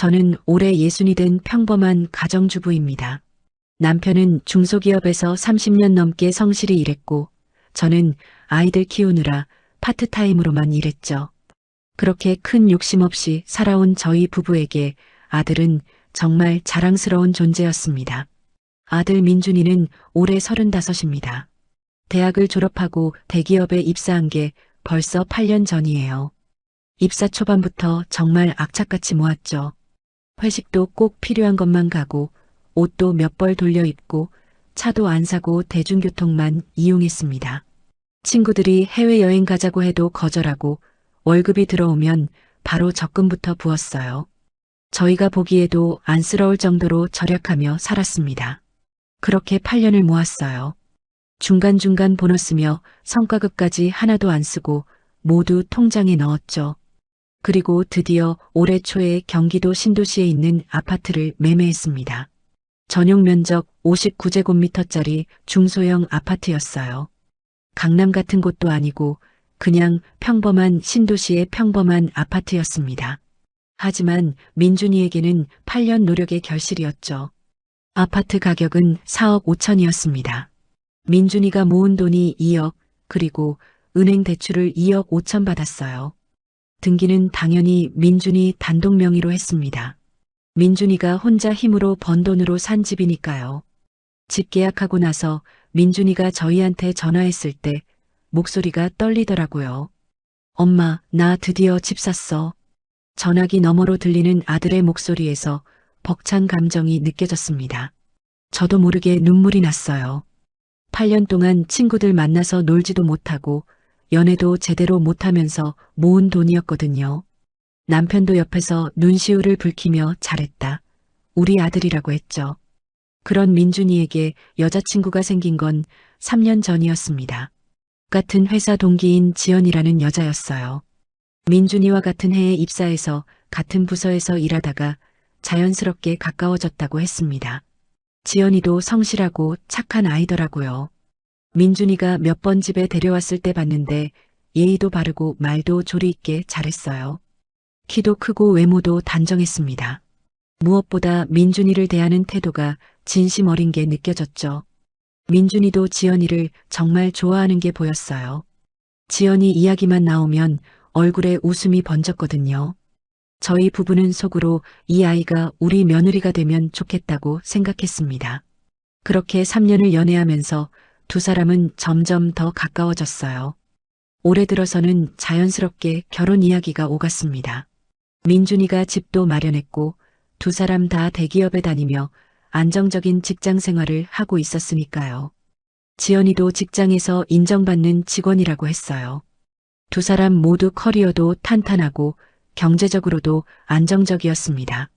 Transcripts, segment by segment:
저는 올해 60이 된 평범한 가정주부입니다. 남편은 중소기업에서 30년 넘게 성실히 일했고 저는 아이들 키우느라 파트타임으로만 일했죠. 그렇게 큰 욕심 없이 살아온 저희 부부에게 아들은 정말 자랑스러운 존재였습니다. 아들 민준이는 올해 35입니다. 대학을 졸업하고 대기업에 입사한 게 벌써 8년 전이에요. 입사 초반부터 정말 악착같이 모았죠. 회식도 꼭 필요한 것만 가고 옷도 몇 벌 돌려 입고 차도 안 사고 대중교통만 이용했습니다. 친구들이 해외여행 가자고 해도 거절하고 월급이 들어오면 바로 적금부터 부었어요. 저희가 보기에도 안쓰러울 정도로 절약하며 살았습니다. 그렇게 8년을 모았어요. 중간중간 보너스며 성과급까지 하나도 안 쓰고 모두 통장에 넣었죠. 그리고 드디어 올해 초에 경기도 신도시에 있는 아파트를 매매했습니다. 전용 면적 59제곱미터짜리 중소형 아파트였어요. 강남 같은 곳도 아니고 그냥 평범한 신도시의 평범한 아파트였습니다. 하지만 민준이에게는 8년 노력의 결실이었죠. 아파트 가격은 4억 5천이었습니다. 민준이가 모은 돈이 2억, 그리고 은행 대출을 2억 5천 받았어요. 등기는 당연히 민준이 단독 명의로 했습니다. 민준이가 혼자 힘으로 번 돈으로 산 집이니까요. 집 계약하고 나서 민준이가 저희한테 전화했을 때 목소리가 떨리더라고요. 엄마, 나 드디어 집 샀어. 전화기 너머로 들리는 아들의 목소리에서 벅찬 감정이 느껴졌습니다. 저도 모르게 눈물이 났어요. 8년 동안 친구들 만나서 놀지도 못하고 연애도 제대로 못하면서 모은 돈이었거든요. 남편도 옆에서 눈시울을 붉히며 잘했다. 우리 아들이라고 했죠. 그런 민준이에게 여자친구가 생긴 건 3년 전이었습니다. 같은 회사 동기인 지연이라는 여자였어요. 민준이와 같은 해에 입사해서 같은 부서에서 일하다가 자연스럽게 가까워졌다고 했습니다. 지연이도 성실하고 착한 아이더라고요. 민준이가 몇 번 집에 데려왔을 때 봤는데 예의도 바르고 말도 조리 있게 잘했어요. 키도 크고 외모도 단정했습니다. 무엇보다 민준이를 대하는 태도가 진심 어린 게 느껴졌죠. 민준이도 지연이를 정말 좋아하는 게 보였어요. 지연이 이야기만 나오면 얼굴에 웃음이 번졌거든요. 저희 부부는 속으로 이 아이가 우리 며느리가 되면 좋겠다고 생각했습니다. 그렇게 3년을 연애하면서 두 사람은 점점 더 가까워졌어요. 올해 들어서는 자연스럽게 결혼 이야기가 오갔습니다. 민준이가 집도 마련했고 두 사람 다 대기업에 다니며 안정적인 직장 생활을 하고 있었으니까요. 지연이도 직장에서 인정받는 직원이라고 했어요. 두 사람 모두 커리어도 탄탄하고 경제적으로도 안정적이었습니다.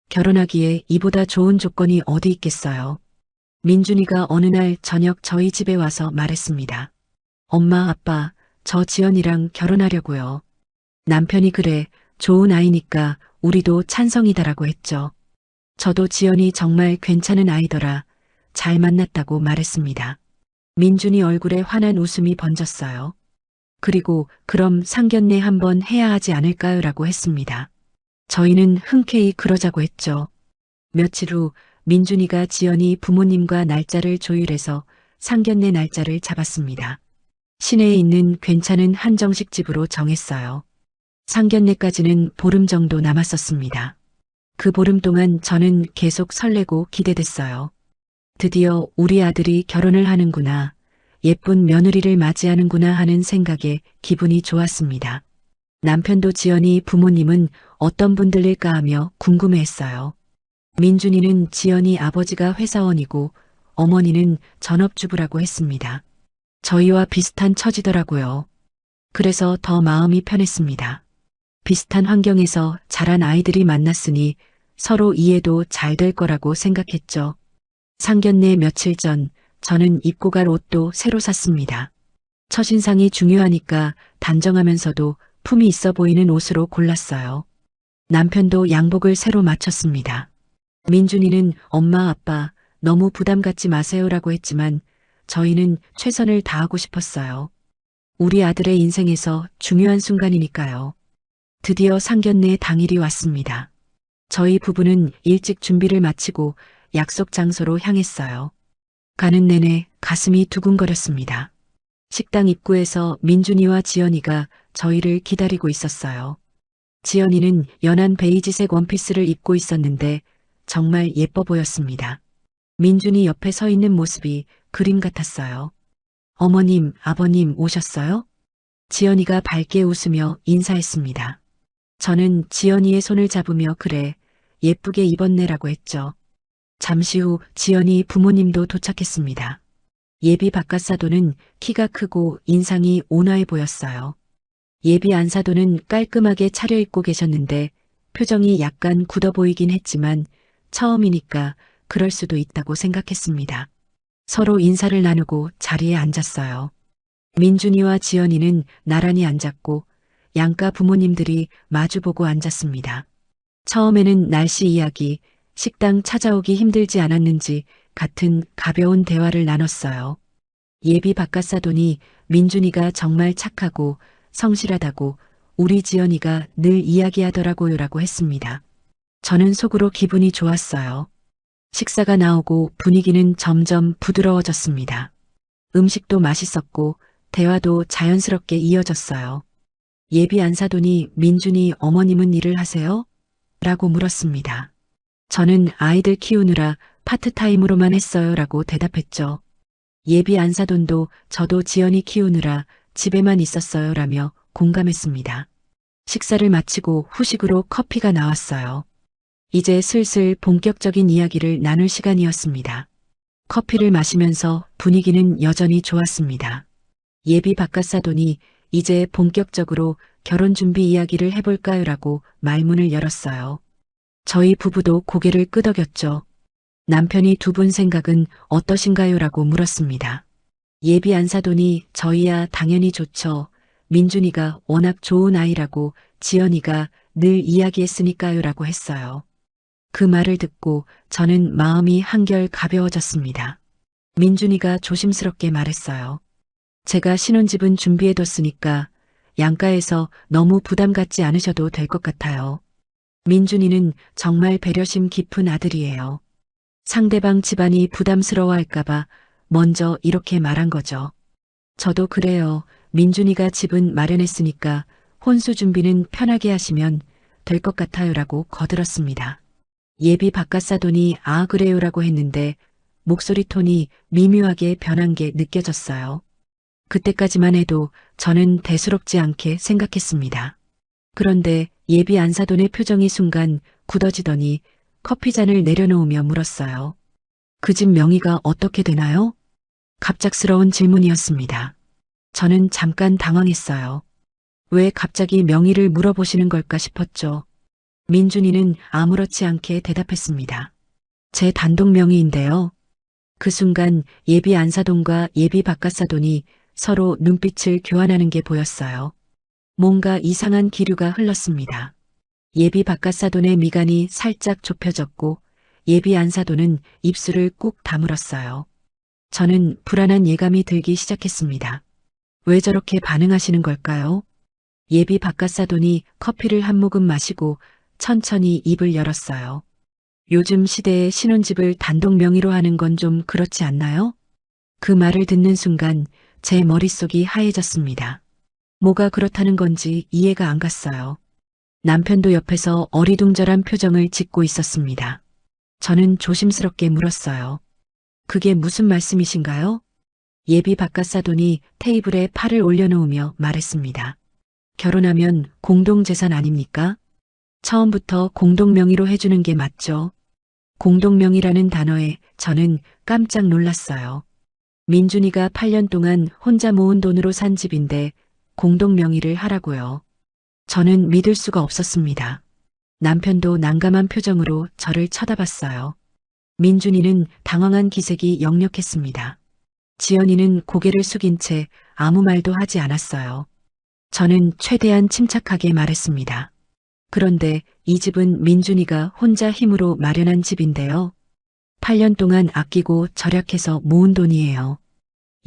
결혼하기에 이보다 좋은 조건이 어디 있겠어요. 민준이가 어느 날 저녁 저희 집에 와서 말했습니다. 엄마, 아빠, 저 지연이랑 결혼하려고요. 남편이 그래, 좋은 아이니까 우리도 찬성이다라고 했죠. 저도 지연이 정말 괜찮은 아이더라. 잘 만났다고 말했습니다. 민준이 얼굴에 환한 웃음이 번졌어요. 그리고 그럼 상견례 한번 해야 하지 않을까요? 라고 했습니다. 저희는 흔쾌히 그러자고 했죠. 며칠 후 민준이가 지연이 부모님과 날짜를 조율해서 상견례 날짜를 잡았습니다. 시내에 있는 괜찮은 한정식 집으로 정했어요. 상견례까지는 보름 정도 남았었습니다. 그 보름 동안 저는 계속 설레고 기대됐어요. 드디어 우리 아들이 결혼을 하는구나. 예쁜 며느리를 맞이하는구나 하는 생각에 기분이 좋았습니다. 남편도 지연이 부모님은 어떤 분들일까 하며 궁금해했어요. 민준이는 지연이 아버지가 회사원이고 어머니는 전업주부라고 했습니다. 저희와 비슷한 처지더라고요. 그래서 더 마음이 편했습니다. 비슷한 환경에서 자란 아이들이 만났으니 서로 이해도 잘 될 거라고 생각했죠. 상견례 며칠 전 저는 입고 갈 옷도 새로 샀습니다. 첫인상이 중요하니까 단정하면서도 품이 있어 보이는 옷으로 골랐어요. 남편도 양복을 새로 맞췄습니다. 민준이는 엄마, 아빠 너무 부담 갖지 마세요라고 했지만 저희는 최선을 다하고 싶었어요. 우리 아들의 인생에서 중요한 순간이니까요. 드디어 상견례 당일이 왔습니다. 저희 부부는 일찍 준비를 마치고 약속 장소로 향했어요. 가는 내내 가슴이 두근거렸습니다. 식당 입구에서 민준이와 지연이가 저희를 기다리고 있었어요. 지연이는 연한 베이지색 원피스를 입고 있었는데 정말 예뻐 보였습니다. 민준이 옆에 서 있는 모습이 그림 같았어요. 어머님, 아버님 오셨어요? 지연이가 밝게 웃으며 인사했습니다. 저는 지연이의 손을 잡으며 그래, 예쁘게 입었네라고 했죠. 잠시 후 지연이 부모님도 도착했습니다. 예비 박갓사도는 키가 크고 인상이 온화해 보였어요. 예비 안사도는 깔끔하게 차려입고 계셨는데 표정이 약간 굳어 보이긴 했지만 처음이니까 그럴 수도 있다고 생각했습니다. 서로 인사를 나누고 자리에 앉았어요. 민준이와 지연이는 나란히 앉았고 양가 부모님들이 마주보고 앉았습니다. 처음에는 날씨 이야기, 식당 찾아오기 힘들지 않았는지 같은 가벼운 대화를 나눴어요. 예비 박갓사돈이 민준이가 정말 착하고 성실하다고 우리 지연이가 늘 이야기하더라고요라고 했습니다. 저는 속으로 기분이 좋았어요. 식사가 나오고 분위기는 점점 부드러워졌습니다. 음식도 맛있었고 대화도 자연스럽게 이어졌어요. 예비 안사돈이 민준이 어머님은 일을 하세요? 라고 물었습니다. 저는 아이들 키우느라 파트타임으로만 했어요 라고 대답했죠. 예비 안사돈도 저도 지연이 키우느라 집에만 있었어요 라며 공감했습니다. 식사를 마치고 후식으로 커피가 나왔어요. 이제 슬슬 본격적인 이야기를 나눌 시간이었습니다. 커피를 마시면서 분위기는 여전히 좋았습니다. 예비 박갓사돈이 이제 본격적으로 결혼 준비 이야기를 해볼까요? 라고 말문을 열었어요. 저희 부부도 고개를 끄덕였죠. 남편이 두 분 생각은 어떠신가요? 라고 물었습니다. 예비 안사돈이 저희야 당연히 좋죠. 민준이가 워낙 좋은 아이라고 지연이가 늘 이야기했으니까요. 라고 했어요. 그 말을 듣고 저는 마음이 한결 가벼워졌습니다. 민준이가 조심스럽게 말했어요. 제가 신혼집은 준비해뒀으니까 양가에서 너무 부담 갖지 않으셔도 될 것 같아요. 민준이는 정말 배려심 깊은 아들이에요. 상대방 집안이 부담스러워할까봐 먼저 이렇게 말한 거죠. 저도 그래요. 민준이가 집은 마련했으니까 혼수 준비는 편하게 하시면 될 것 같아요. 라고 거들었습니다. 예비 박갓사돈이 아 그래요라고 했는데 목소리 톤이 미묘하게 변한 게 느껴졌어요. 그때까지만 해도 저는 대수롭지 않게 생각했습니다. 그런데 예비 안사돈의 표정이 순간 굳어지더니 커피잔을 내려놓으며 물었어요. 그 집 명의가 어떻게 되나요? 갑작스러운 질문이었습니다. 저는 잠깐 당황했어요. 왜 갑자기 명의를 물어보시는 걸까 싶었죠. 민준이는 아무렇지 않게 대답했습니다. 제 단독 명의인데요. 그 순간 예비 안사돈과 예비 박갓사돈이 서로 눈빛을 교환하는 게 보였어요. 뭔가 이상한 기류가 흘렀습니다. 예비 박갓사돈의 미간이 살짝 좁혀졌고 예비 안사돈은 입술을 꾹 다물었어요. 저는 불안한 예감이 들기 시작했습니다. 왜 저렇게 반응하시는 걸까요? 예비 박갓사돈이 커피를 한 모금 마시고 천천히 입을 열었어요. 요즘 시대에 신혼집을 단독 명의로 하는 건 좀 그렇지 않나요? 그 말을 듣는 순간 제 머릿속이 하얘졌습니다. 뭐가 그렇다는 건지 이해가 안 갔어요. 남편도 옆에서 어리둥절한 표정을 짓고 있었습니다. 저는 조심스럽게 물었어요. 그게 무슨 말씀이신가요? 예비 박갓사돈이 테이블에 팔을 올려놓으며 말했습니다. 결혼하면 공동재산 아닙니까? 처음부터 공동명의로 해주는 게 맞죠. 공동명의라는 단어에 저는 깜짝 놀랐어요. 민준이가 8년 동안 혼자 모은 돈으로 산 집인데 공동명의를 하라고요. 저는 믿을 수가 없었습니다. 남편도 난감한 표정으로 저를 쳐다봤어요. 민준이는 당황한 기색이 역력했습니다. 지연이는 고개를 숙인 채 아무 말도 하지 않았어요. 저는 최대한 침착하게 말했습니다. 그런데 이 집은 민준이가 혼자 힘으로 마련한 집인데요. 8년 동안 아끼고 절약해서 모은 돈이에요.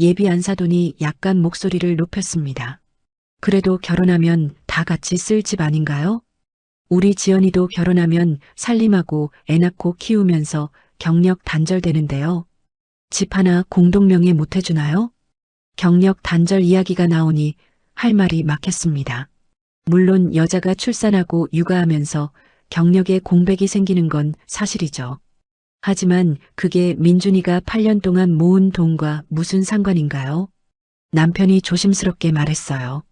예비 안사돈이 약간 목소리를 높였습니다. 그래도 결혼하면 다 같이 쓸 집 아닌가요? 우리 지연이도 결혼하면 살림하고 애 낳고 키우면서 경력 단절되는데요. 집 하나 공동명의 못 해주나요? 경력 단절 이야기가 나오니 할 말이 막혔습니다. 물론 여자가 출산하고 육아하면서 경력에 공백이 생기는 건 사실이죠. 하지만 그게 민준이가 8년 동안 모은 돈과 무슨 상관인가요? 남편이 조심스럽게 말했어요.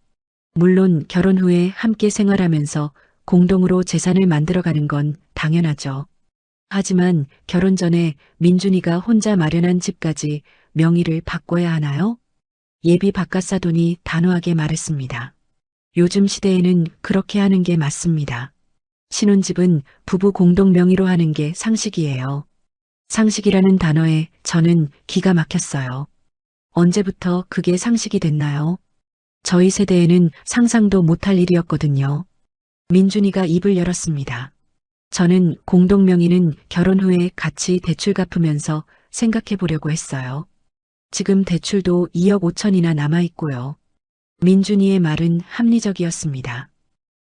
물론 결혼 후에 함께 생활하면서 공동으로 재산을 만들어가는 건 당연하죠. 하지만 결혼 전에 민준이가 혼자 마련한 집까지 명의를 바꿔야 하나요? 예비 바깥사돈이 단호하게 말했습니다. 요즘 시대에는 그렇게 하는 게 맞습니다. 신혼집은 부부 공동 명의로 하는 게 상식이에요. 상식이라는 단어에 저는 기가 막혔어요. 언제부터 그게 상식이 됐나요? 저희 세대에는 상상도 못할 일이었거든요. 민준이가 입을 열었습니다. 저는 공동명의는 결혼 후에 같이 대출 갚으면서 생각해 보려고 했어요. 지금 대출도 2억 5천이나 남아있고요. 민준이의 말은 합리적이었습니다.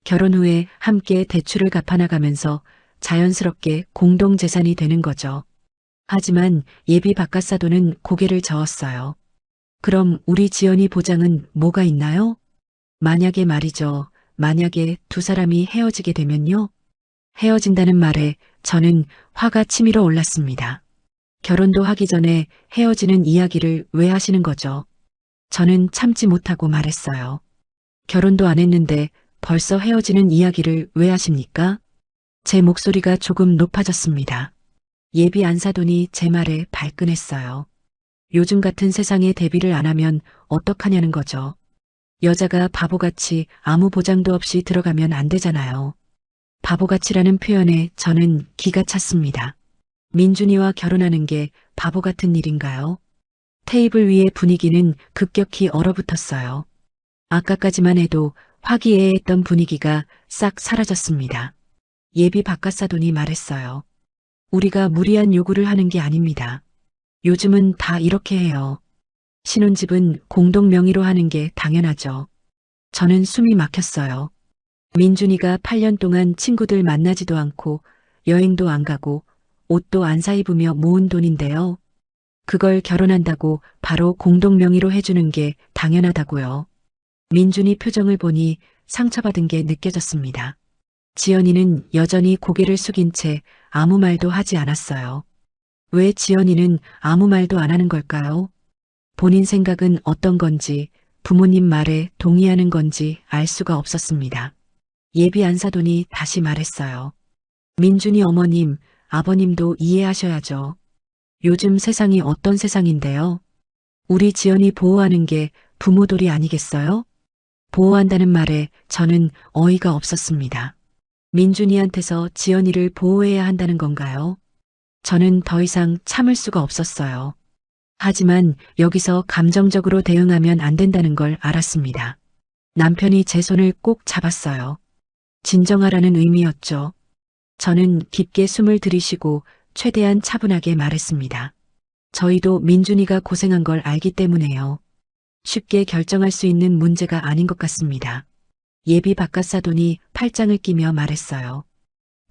결혼 후에 함께 대출을 갚아나가면서 자연스럽게 공동재산이 되는 거죠. 하지만 예비 바깥사돈은 고개를 저었어요. 그럼 우리 지연이 보장은 뭐가 있나요? 만약에 말이죠. 만약에 두 사람이 헤어지게 되면요. 헤어진다는 말에 저는 화가 치밀어 올랐습니다. 결혼도 하기 전에 헤어지는 이야기를 왜 하시는 거죠? 저는 참지 못하고 말했어요. 결혼도 안 했는데 벌써 헤어지는 이야기를 왜 하십니까? 제 목소리가 조금 높아졌습니다. 예비 안사돈이 제 말에 발끈했어요. 요즘 같은 세상에 대비를 안 하면 어떡하냐는 거죠. 여자가 바보같이 아무 보장도 없이 들어가면 안 되잖아요. 바보같이라는 표현에 저는 기가 찼습니다. 민준이와 결혼하는 게 바보 같은 일인가요? 테이블 위의 분위기는 급격히 얼어붙었어요. 아까까지만 해도 화기애애했던 분위기가 싹 사라졌습니다. 예비 바깥사돈이 말했어요. 우리가 무리한 요구를 하는 게 아닙니다. 요즘은 다 이렇게 해요. 신혼집은 공동 명의로 하는 게 당연하죠. 저는 숨이 막혔어요. 민준이가 8년 동안 친구들 만나지도 않고 여행도 안 가고 옷도 안 사입으며 모은 돈인데요. 그걸 결혼한다고 바로 공동 명의로 해주는 게 당연하다고요. 민준이 표정을 보니 상처받은 게 느껴졌습니다. 지연이는 여전히 고개를 숙인 채 아무 말도 하지 않았어요. 왜 지연이는 아무 말도 안 하는 걸까요? 본인 생각은 어떤 건지, 부모님 말에 동의하는 건지 알 수가 없었습니다. 예비 안사돈이 다시 말했어요. 민준이 어머님, 아버님도 이해하셔야죠. 요즘 세상이 어떤 세상인데요. 우리 지연이 보호하는 게 부모돌이 아니겠어요? 보호한다는 말에 저는 어이가 없었습니다. 민준이한테서 지연이를 보호해야 한다는 건가요? 저는 더 이상 참을 수가 없었어요. 하지만 여기서 감정적으로 대응하면 안 된다는 걸 알았습니다. 남편이 제 손을 꼭 잡았어요. 진정하라는 의미였죠. 저는 깊게 숨을 들이쉬고 최대한 차분하게 말했습니다. 저희도 민준이가 고생한 걸 알기 때문에요. 쉽게 결정할 수 있는 문제가 아닌 것 같습니다. 예비 바깥사돈이 팔짱을 끼며 말했어요.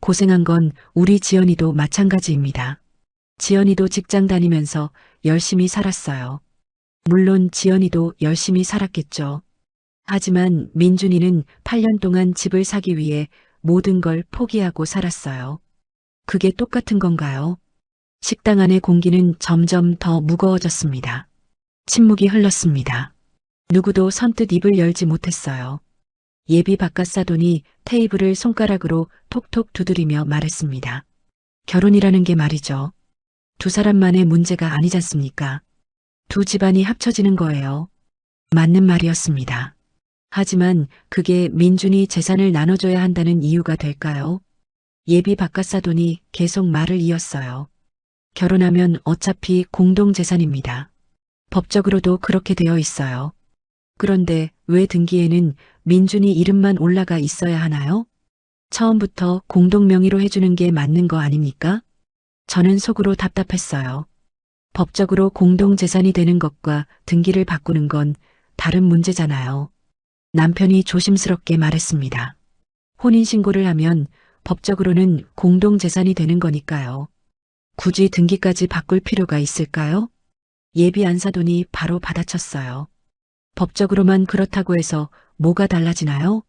고생한 건 우리 지연이도 마찬가지입니다. 지연이도 직장 다니면서 열심히 살았어요. 물론 지연이도 열심히 살았겠죠. 하지만 민준이는 8년 동안 집을 사기 위해 모든 걸 포기하고 살았어요. 그게 똑같은 건가요? 식당 안의 공기는 점점 더 무거워졌습니다. 침묵이 흘렀습니다. 누구도 선뜻 입을 열지 못했어요. 예비 바깥사돈이 테이블을 손가락으로 톡톡 두드리며 말했습니다. 결혼이라는 게 말이죠. 두 사람만의 문제가 아니지 않습니까? 두 집안이 합쳐지는 거예요. 맞는 말이었습니다. 하지만 그게 민준이 재산을 나눠줘야 한다는 이유가 될까요? 예비 바깥사돈이 계속 말을 이었어요. 결혼하면 어차피 공동재산입니다. 법적으로도 그렇게 되어 있어요. 그런데 왜 등기에는 민준이 이름만 올라가 있어야 하나요? 처음부터 공동명의로 해주는 게 맞는 거 아닙니까? 저는 속으로 답답했어요. 법적으로 공동재산이 되는 것과 등기를 바꾸는 건 다른 문제잖아요. 남편이 조심스럽게 말했습니다. 혼인신고를 하면 법적으로는 공동재산이 되는 거니까요. 굳이 등기까지 바꿀 필요가 있을까요? 예비 안사돈이 바로 받아쳤어요. 법적으로만 그렇다고 해서 뭐가 달라지나요?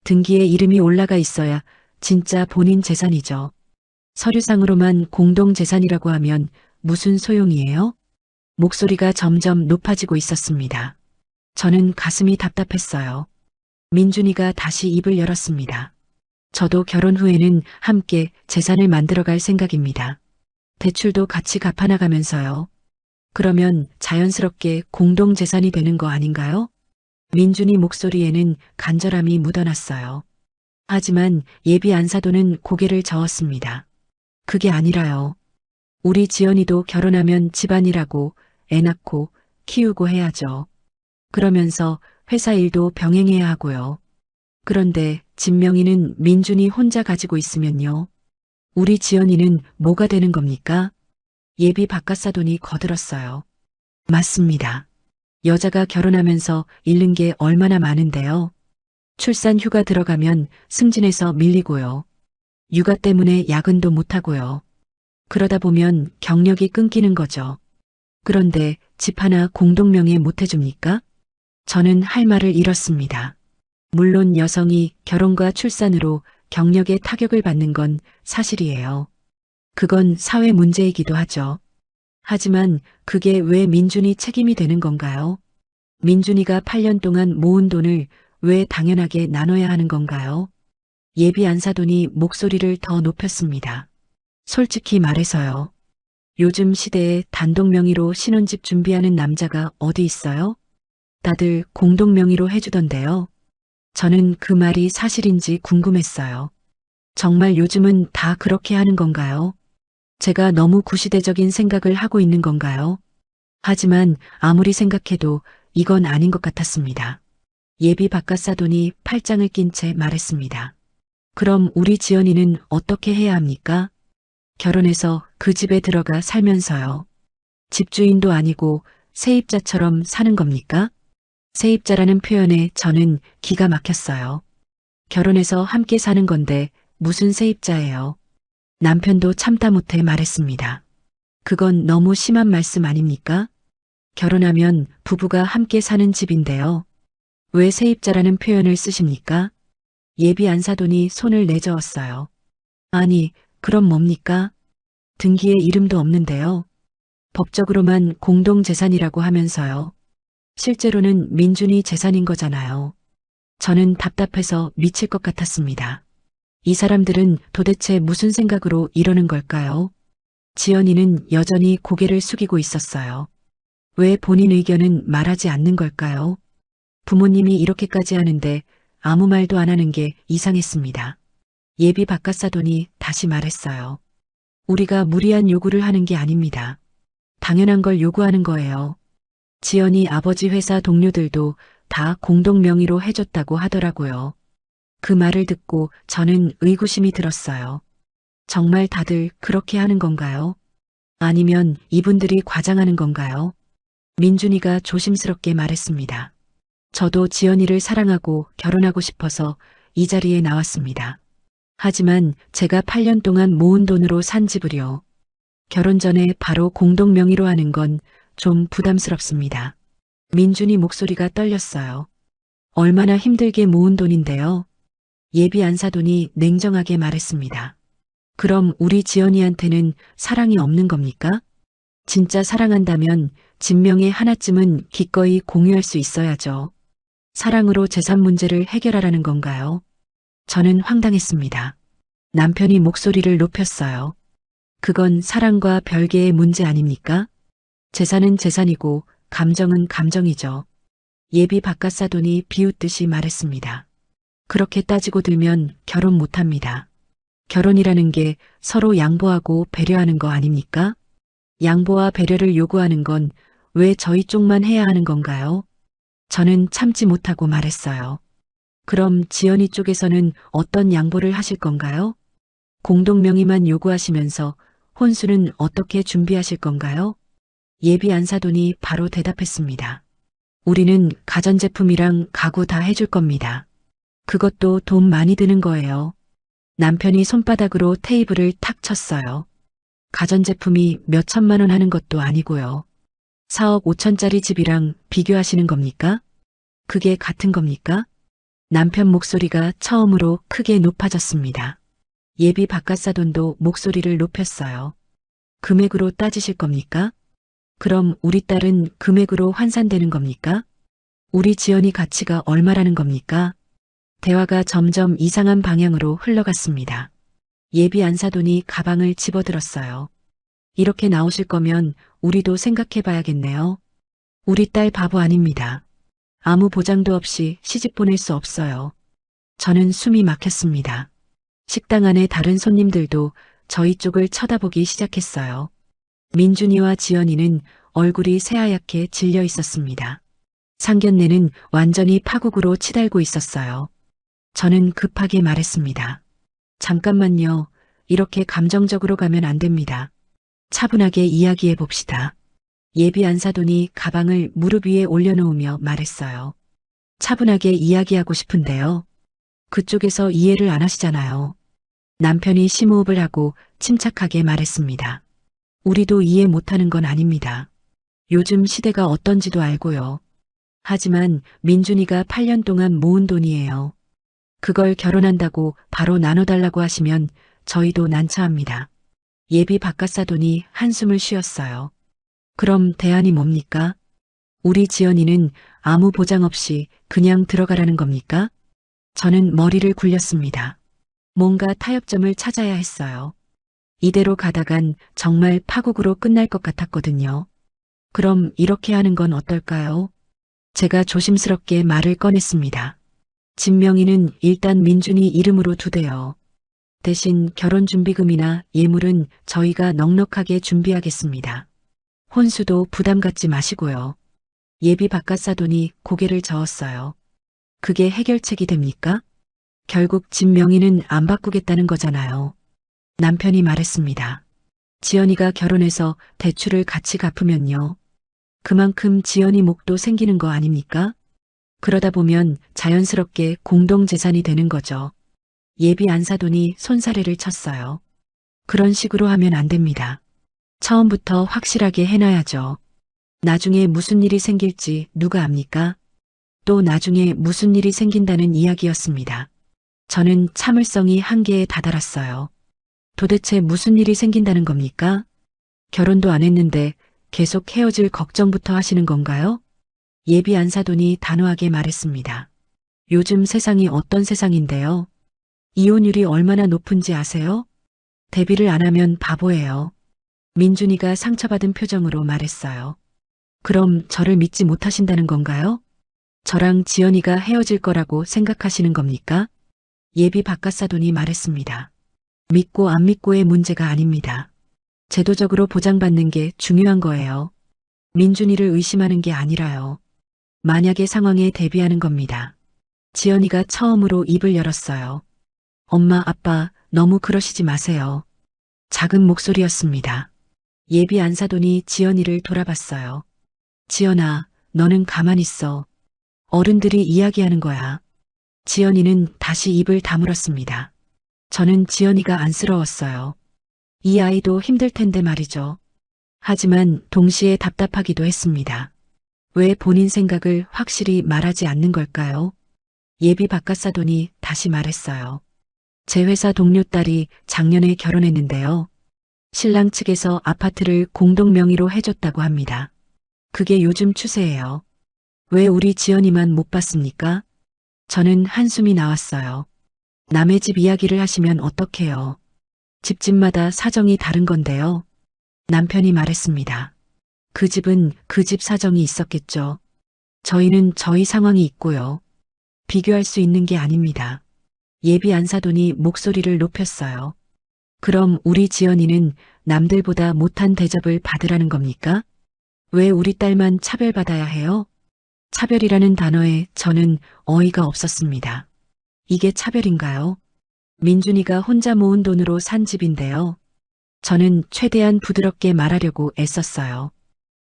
등기에 이름이 올라가 있어야 진짜 본인 재산이죠. 서류상으로만 공동재산이라고 하면 무슨 소용이에요? 목소리가 점점 높아지고 있었습니다. 저는 가슴이 답답했어요. 민준이가 다시 입을 열었습니다. 저도 결혼 후에는 함께 재산을 만들어갈 생각입니다. 대출도 같이 갚아나가면서요. 그러면 자연스럽게 공동재산이 되는 거 아닌가요? 민준이 목소리에는 간절함이 묻어났어요. 하지만 예비 안사돈은 고개를 저었습니다. 그게 아니라요. 우리 지연이도 결혼하면 집안일하고 애 낳고 키우고 해야죠. 그러면서 회사 일도 병행해야 하고요. 그런데 진명이는 민준이 혼자 가지고 있으면요. 우리 지연이는 뭐가 되는 겁니까? 예비 바깥사돈이 거들었어요. 맞습니다. 여자가 결혼하면서 잃는 게 얼마나 많은데요. 출산 휴가 들어가면 승진해서 밀리고요. 육아 때문에 야근도 못하고요. 그러다 보면 경력이 끊기는 거죠. 그런데 집 하나 공동명의에 못 해줍니까? 저는 할 말을 잃었습니다. 물론 여성이 결혼과 출산으로 경력에 타격을 받는 건 사실이에요. 그건 사회 문제이기도 하죠. 하지만 그게 왜 민준이 책임이 되는 건가요? 민준이가 8년 동안 모은 돈을 왜 당연하게 나눠야 하는 건가요? 예비 안사돈이 목소리를 더 높였습니다. 솔직히 말해서요. 요즘 시대에 단독 명의로 신혼집 준비하는 남자가 어디 있어요? 다들 공동 명의로 해주던데요. 저는 그 말이 사실인지 궁금했어요. 정말 요즘은 다 그렇게 하는 건가요? 제가 너무 구시대적인 생각을 하고 있는 건가요? 하지만 아무리 생각해도 이건 아닌 것 같았습니다. 예비 바깥사돈이 팔짱을 낀 채 말했습니다. 그럼 우리 지연이는 어떻게 해야 합니까? 결혼해서 그 집에 들어가 살면서요. 집주인도 아니고 세입자처럼 사는 겁니까? 세입자라는 표현에 저는 기가 막혔어요. 결혼해서 함께 사는 건데 무슨 세입자예요? 남편도 참다 못해 말했습니다. 그건 너무 심한 말씀 아닙니까? 결혼하면 부부가 함께 사는 집인데요. 왜 세입자라는 표현을 쓰십니까? 예비 안사돈이 손을 내저었어요. 아니, 그럼 뭡니까? 등기에 이름도 없는데요. 법적으로만 공동재산이라고 하면서요. 실제로는 민준이 재산인 거잖아요. 저는 답답해서 미칠 것 같았습니다. 이 사람들은 도대체 무슨 생각으로 이러는 걸까요? 지연이는 여전히 고개를 숙이고 있었어요. 왜 본인 의견은 말하지 않는 걸까요? 부모님이 이렇게까지 하는데 아무 말도 안 하는 게 이상했습니다. 예비 바깥사돈이 다시 말했어요. 우리가 무리한 요구를 하는 게 아닙니다. 당연한 걸 요구하는 거예요. 지연이 아버지 회사 동료들도 다 공동 명의로 해줬다고 하더라고요. 그 말을 듣고 저는 의구심이 들었어요. 정말 다들 그렇게 하는 건가요? 아니면 이분들이 과장하는 건가요? 민준이가 조심스럽게 말했습니다. 저도 지연이를 사랑하고 결혼하고 싶어서 이 자리에 나왔습니다. 하지만 제가 8년 동안 모은 돈으로 산 집을요. 결혼 전에 바로 공동 명의로 하는 건 좀 부담스럽습니다. 민준이 목소리가 떨렸어요. 얼마나 힘들게 모은 돈인데요. 예비 안사돈이 냉정하게 말했습니다. 그럼 우리 지연이한테는 사랑이 없는 겁니까? 진짜 사랑한다면 진명의 하나쯤은 기꺼이 공유할 수 있어야죠. 사랑으로 재산 문제를 해결하라는 건가요? 저는 황당했습니다. 남편이 목소리를 높였어요. 그건 사랑과 별개의 문제 아닙니까? 재산은 재산이고 감정은 감정이죠. 예비 바깥사돈이 비웃듯이 말했습니다. 그렇게 따지고 들면 결혼 못합니다. 결혼이라는 게 서로 양보하고 배려하는 거 아닙니까? 양보와 배려를 요구하는 건 왜 저희 쪽만 해야 하는 건가요? 저는 참지 못하고 말했어요. 그럼 지연이 쪽에서는 어떤 양보를 하실 건가요? 공동명의만 요구하시면서 혼수는 어떻게 준비하실 건가요? 예비 안사돈이 바로 대답했습니다. 우리는 가전제품이랑 가구 다 해줄 겁니다. 그것도 돈 많이 드는 거예요. 남편이 손바닥으로 테이블을 탁 쳤어요. 가전제품이 몇 천만 원 하는 것도 아니고요. 4억 5천짜리 집이랑 비교하시는 겁니까? 그게 같은 겁니까? 남편 목소리가 처음으로 크게 높아졌습니다. 예비 바깥사돈도 목소리를 높였어요. 금액으로 따지실 겁니까? 그럼 우리 딸은 금액으로 환산되는 겁니까? 우리 지연이 가치가 얼마라는 겁니까? 대화가 점점 이상한 방향으로 흘러갔습니다. 예비 안사돈이 가방을 집어들었어요. 이렇게 나오실 거면 우리도 생각해 봐야겠네요. 우리 딸 바보 아닙니다. 아무 보장도 없이 시집 보낼 수 없어요. 저는 숨이 막혔습니다. 식당 안에 다른 손님들도 저희 쪽을 쳐다보기 시작했어요. 민준이와 지연이는 얼굴이 새하얗게 질려 있었습니다. 상견례는 완전히 파국으로 치달고 있었어요. 저는 급하게 말했습니다. 잠깐만요. 이렇게 감정적으로 가면 안 됩니다. 차분하게 이야기해 봅시다. 예비 안사돈이 가방을 무릎 위에 올려놓으며 말했어요. 차분하게 이야기하고 싶은데요. 그쪽에서 이해를 안 하시잖아요. 남편이 심호흡을 하고 침착하게 말했습니다. 우리도 이해 못하는 건 아닙니다. 요즘 시대가 어떤지도 알고요. 하지만 민준이가 8년 동안 모은 돈이에요. 그걸 결혼한다고 바로 나눠달라고 하시면 저희도 난처합니다. 예비 바깥사돈이 한숨을 쉬었어요. 그럼 대안이 뭡니까? 우리 지연이는 아무 보장 없이 그냥 들어가라는 겁니까? 저는 머리를 굴렸습니다. 뭔가 타협점을 찾아야 했어요. 이대로 가다간 정말 파국으로 끝날 것 같았거든요. 그럼 이렇게 하는 건 어떨까요? 제가 조심스럽게 말을 꺼냈습니다. 집 명의는 일단 민준이 이름으로 두대요. 대신 결혼준비금이나 예물은 저희가 넉넉하게 준비하겠습니다. 혼수도 부담 갖지 마시고요. 예비 바깥사돈이 고개를 저었어요. 그게 해결책이 됩니까? 결국 집 명의는 안 바꾸겠다는 거잖아요. 남편이 말했습니다. 지연이가 결혼해서 대출을 같이 갚으면요. 그만큼 지연이 목도 생기는 거 아닙니까? 그러다 보면 자연스럽게 공동재산이 되는 거죠. 예비 안사돈이 손사래를 쳤어요. 그런 식으로 하면 안 됩니다. 처음부터 확실하게 해놔야죠. 나중에 무슨 일이 생길지 누가 압니까? 또 나중에 무슨 일이 생긴다는 이야기였습니다. 저는 참을성이 한계에 다다랐어요. 도대체 무슨 일이 생긴다는 겁니까? 결혼도 안 했는데 계속 헤어질 걱정부터 하시는 건가요? 예비 안사돈이 단호하게 말했습니다. 요즘 세상이 어떤 세상인데요? 이혼율이 얼마나 높은지 아세요? 대비를 안 하면 바보예요. 민준이가 상처받은 표정으로 말했어요. 그럼 저를 믿지 못하신다는 건가요? 저랑 지연이가 헤어질 거라고 생각하시는 겁니까? 예비 바깥사돈이 말했습니다. 믿고 안 믿고의 문제가 아닙니다. 제도적으로 보장받는 게 중요한 거예요. 민준이를 의심하는 게 아니라요. 만약의 상황에 대비하는 겁니다. 지연이가 처음으로 입을 열었어요. 엄마, 아빠, 너무 그러시지 마세요. 작은 목소리였습니다. 예비 안사돈이 지연이를 돌아봤어요. 지연아, 너는 가만히 있어. 어른들이 이야기하는 거야. 지연이는 다시 입을 다물었습니다. 저는 지연이가 안쓰러웠어요. 이 아이도 힘들 텐데 말이죠. 하지만 동시에 답답하기도 했습니다. 왜 본인 생각을 확실히 말하지 않는 걸까요? 예비 바깥사돈이 다시 말했어요. 제 회사 동료 딸이 작년에 결혼했는데요. 신랑 측에서 아파트를 공동 명의로 해줬다고 합니다. 그게 요즘 추세예요. 왜 우리 지연이만 못 봤습니까? 저는 한숨이 나왔어요. 남의 집 이야기를 하시면 어떡해요. 집집마다 사정이 다른 건데요. 남편이 말했습니다. 그 집은 그 집 사정이 있었겠죠. 저희는 저희 상황이 있고요. 비교할 수 있는 게 아닙니다. 예비 안사돈이 목소리를 높였어요. 그럼 우리 지연이는 남들보다 못한 대접을 받으라는 겁니까? 왜 우리 딸만 차별받아야 해요? 차별이라는 단어에 저는 어이가 없었습니다. 이게 차별인가요? 민준이가 혼자 모은 돈으로 산 집인데요. 저는 최대한 부드럽게 말하려고 애썼어요.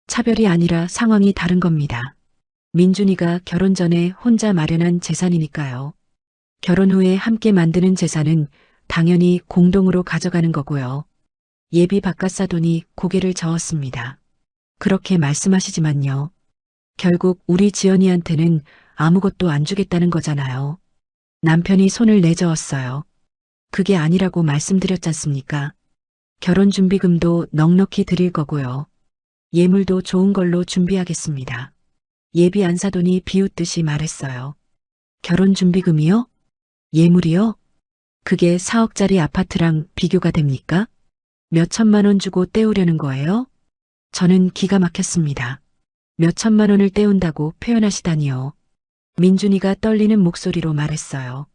차별이 아니라 상황이 다른 겁니다. 민준이가 결혼 전에 혼자 마련한 재산이니까요. 결혼 후에 함께 만드는 재산은 당연히 공동으로 가져가는 거고요. 예비 바깥사돈이 고개를 저었습니다. 그렇게 말씀하시지만요. 결국 우리 지연이한테는 아무것도 안 주겠다는 거잖아요. 남편이 손을 내저었어요. 그게 아니라고 말씀드렸지 않습니까? 결혼 준비금도 넉넉히 드릴 거고요. 예물도 좋은 걸로 준비하겠습니다. 예비 안사돈이 비웃듯이 말했어요. 결혼 준비금이요? 예물이요? 그게 4억짜리 아파트랑 비교가 됩니까? 몇 천만 원 주고 떼우려는 거예요? 저는 기가 막혔습니다. 몇 천만 원을 떼운다고 표현하시다니요. 민준이가 떨리는 목소리로 말했어요.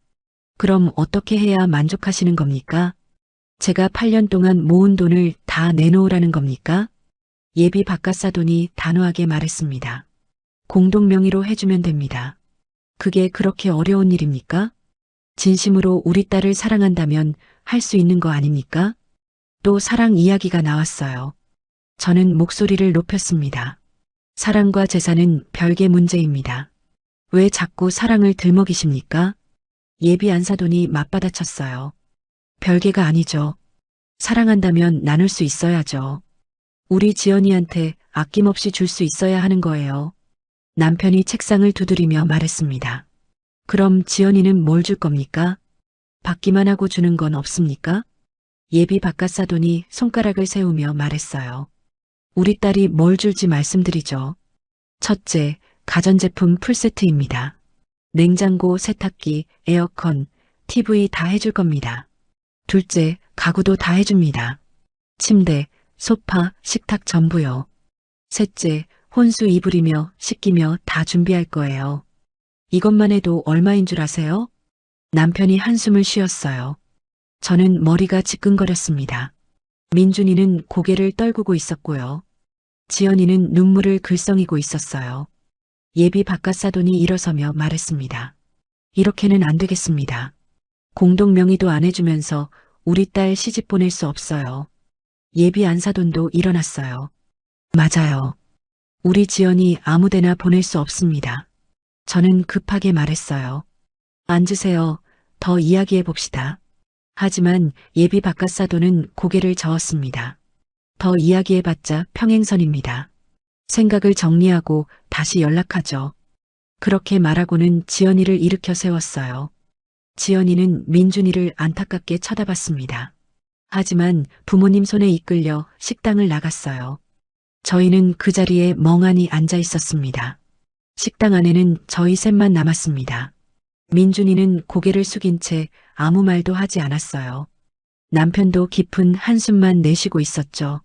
그럼 어떻게 해야 만족하시는 겁니까? 제가 8년 동안 모은 돈을 다 내놓으라는 겁니까? 예비 바깥사돈이 단호하게 말했습니다. 공동 명의로 해주면 됩니다. 그게 그렇게 어려운 일입니까? 진심으로 우리 딸을 사랑한다면 할 수 있는 거 아닙니까? 또 사랑 이야기가 나왔어요. 저는 목소리를 높였습니다. 사랑과 재산은 별개 문제입니다. 왜 자꾸 사랑을 들먹이십니까? 예비 안사돈이 맞받아쳤어요. 별개가 아니죠. 사랑한다면 나눌 수 있어야죠. 우리 지연이한테 아낌없이 줄 수 있어야 하는 거예요. 남편이 책상을 두드리며 말했습니다. 그럼 지연이는 뭘 줄 겁니까? 받기만 하고 주는 건 없습니까? 예비 바깥사돈이 손가락을 세우며 말했어요. 우리 딸이 뭘 줄지 말씀드리죠. 첫째, 가전제품 풀세트입니다. 냉장고, 세탁기, 에어컨, TV 다 해줄 겁니다. 둘째, 가구도 다 해줍니다. 침대, 소파, 식탁 전부요. 셋째, 혼수 이불이며 씻기며 다 준비할 거예요. 이것만 해도 얼마인 줄 아세요? 남편이 한숨을 쉬었어요. 저는 머리가 지끈거렸습니다. 민준이는 고개를 떨구고 있었고요. 지연이는 눈물을 글썽이고 있었어요. 예비 바깥사돈이 일어서며 말했습니다. 이렇게는 안 되겠습니다. 공동 명의도 안 해주면서 우리 딸 시집 보낼 수 없어요. 예비 안사돈도 일어났어요. 맞아요. 우리 지연이 아무데나 보낼 수 없습니다. 저는 급하게 말했어요. 앉으세요. 더 이야기해 봅시다. 하지만 예비 바깥사돈은 고개를 저었습니다. 더 이야기해봤자 평행선입니다. 생각을 정리하고 다시 연락하죠. 그렇게 말하고는 지연이를 일으켜 세웠어요. 지연이는 민준이를 안타깝게 쳐다봤습니다. 하지만 부모님 손에 이끌려 식당을 나갔어요. 저희는 그 자리에 멍하니 앉아 있었습니다. 식당 안에는 저희 셋만 남았습니다. 민준이는 고개를 숙인 채 아무 말도 하지 않았어요. 남편도 깊은 한숨만 내쉬고 있었죠.